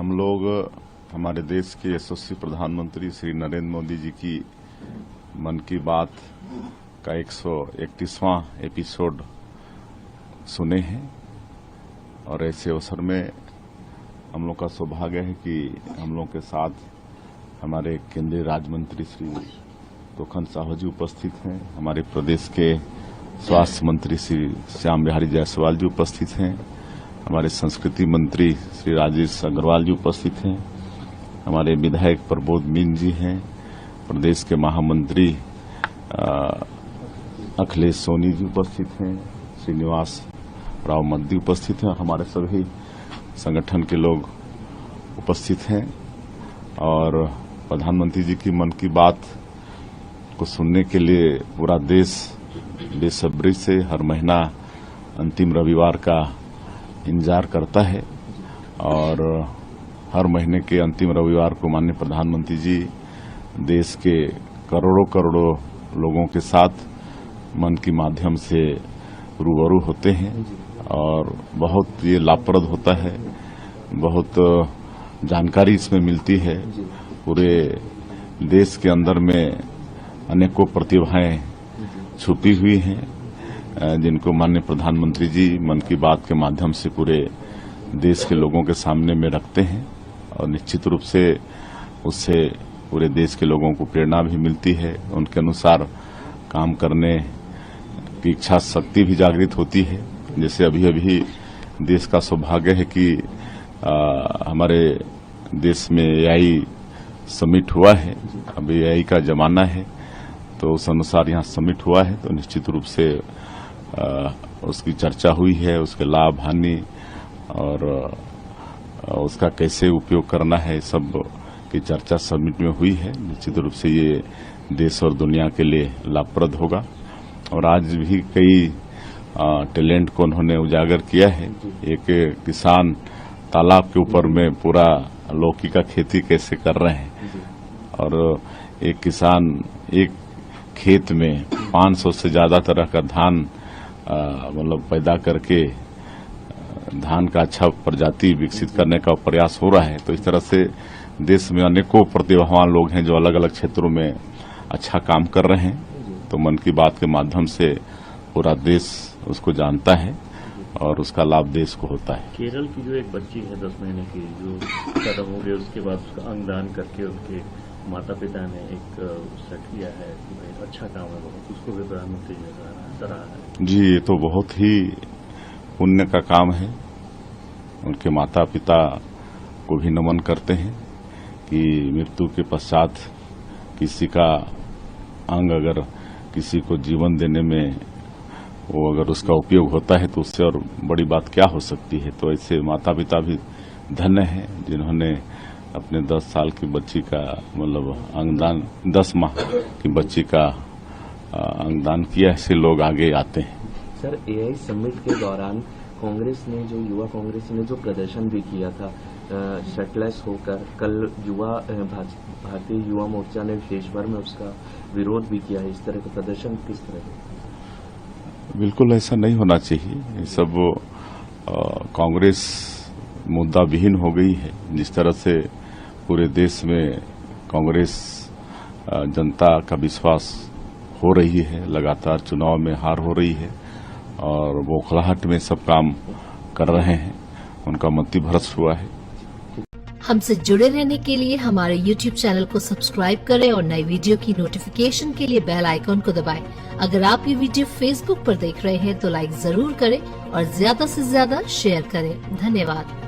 हम लोग हमारे देश के यशस्वी प्रधानमंत्री श्री नरेंद्र मोदी जी की मन की बात का 131वां एपिसोड सुने हैं और ऐसे अवसर में हम लोग का सौभाग्य है कि हम लोग के साथ हमारे केंद्रीय राज्य मंत्री श्री तोखन साहू जी उपस्थित हैं। हमारे प्रदेश के स्वास्थ्य मंत्री श्री श्याम बिहारी जायसवाल जी उपस्थित हैं। हमारे संस्कृति मंत्री श्री राजेश अग्रवाल जी उपस्थित हैं। हमारे विधायक प्रबोध मीन जी हैं। प्रदेश के महामंत्री अखिलेश सोनी जी उपस्थित हैं। श्रीनिवास राव मद्दी उपस्थित हैं। हमारे सभी संगठन के लोग उपस्थित हैं और प्रधानमंत्री जी की मन की बात को सुनने के लिए पूरा देश बेसब्री से हर महीना अंतिम रविवार का इंतजार करता है और हर महीने के अंतिम रविवार को माननीय प्रधानमंत्री जी देश के करोड़ों करोड़ों लोगों के साथ मन के माध्यम से रूबरू होते हैं और बहुत ये लाभप्रद होता है। बहुत जानकारी इसमें मिलती है। पूरे देश के अंदर में अनेकों प्रतिभाएं छुपी हुई हैं जिनको माननीय प्रधानमंत्री जी मन की बात के माध्यम से पूरे देश के लोगों के सामने में रखते हैं और निश्चित रूप से उससे पूरे देश के लोगों को प्रेरणा भी मिलती है। उनके अनुसार काम करने की इच्छा शक्ति भी जागृत होती है। जैसे अभी अभी देश का सौभाग्य है कि हमारे देश में एआई समिट हुआ है। अभी एआई का जमाना है तो उस अनुसार यहाँ समिट हुआ है तो निश्चित रूप से उसकी चर्चा हुई है। उसके लाभ हानि और उसका कैसे उपयोग करना है सब की चर्चा समिट में हुई है। निश्चित रूप से ये देश और दुनिया के लिए लाभप्रद होगा और आज भी कई टैलेंट को उन्होंने उजागर किया है। एक किसान तालाब के ऊपर में पूरा लौकी का खेती कैसे कर रहे हैं और एक किसान एक खेत में 500 से ज्यादा तरह का धान मतलब पैदा करके धान का अच्छा प्रजाति विकसित करने का प्रयास हो रहा है। तो इस तरह से देश में अनेकों प्रतिभावान लोग हैं जो अलग अलग क्षेत्रों में अच्छा काम कर रहे हैं। तो मन की बात के माध्यम से पूरा देश उसको जानता है और उसका लाभ देश को होता है। केरल की जो एक बच्ची है 10 महीने की जो खत्म हो गई, उसके बाद उसका अंगदान करके उनके माता पिता ने एक सेट किया है। अच्छा काम है बहुत, उसको भी प्रधानमंत्री जी सराहा है। जी ये तो बहुत ही पुण्य का काम है। उनके माता पिता को भी नमन करते हैं कि मृत्यु के पश्चात किसी का अंग अगर किसी को जीवन देने में वो अगर उसका उपयोग होता है तो उससे और बड़ी बात क्या हो सकती है। तो ऐसे माता पिता भी धन्य हैं जिन्होंने अपने 10 साल की बच्ची का मतलब अंगदान 10 माह की बच्ची का अंगदान किया। ऐसे लोग आगे आते हैं। सर एआई समिट के दौरान कांग्रेस ने जो युवा कांग्रेस ने जो प्रदर्शन भी किया था शर्टलेस होकर, कल भारतीय युवा मोर्चा ने देश भर में उसका विरोध भी किया है। इस तरह का प्रदर्शन किस तरह का? बिल्कुल ऐसा नहीं होना चाहिए। ये सब कांग्रेस मुद्दा विहीन हो गई है। जिस तरह से पूरे देश में कांग्रेस जनता का विश्वास हो रही है, लगातार चुनाव में हार हो रही है और बौखलाहट में सब काम कर रहे हैं, उनका मति भ्रष्ट हुआ है। हमसे जुड़े रहने के लिए हमारे YouTube चैनल को सब्सक्राइब करें और नई वीडियो की नोटिफिकेशन के लिए बेल आइकॉन को दबाएं। अगर आप ये वीडियो Facebook पर देख रहे हैं तो लाइक जरूर करें और ज्यादा से ज्यादा शेयर करें। धन्यवाद।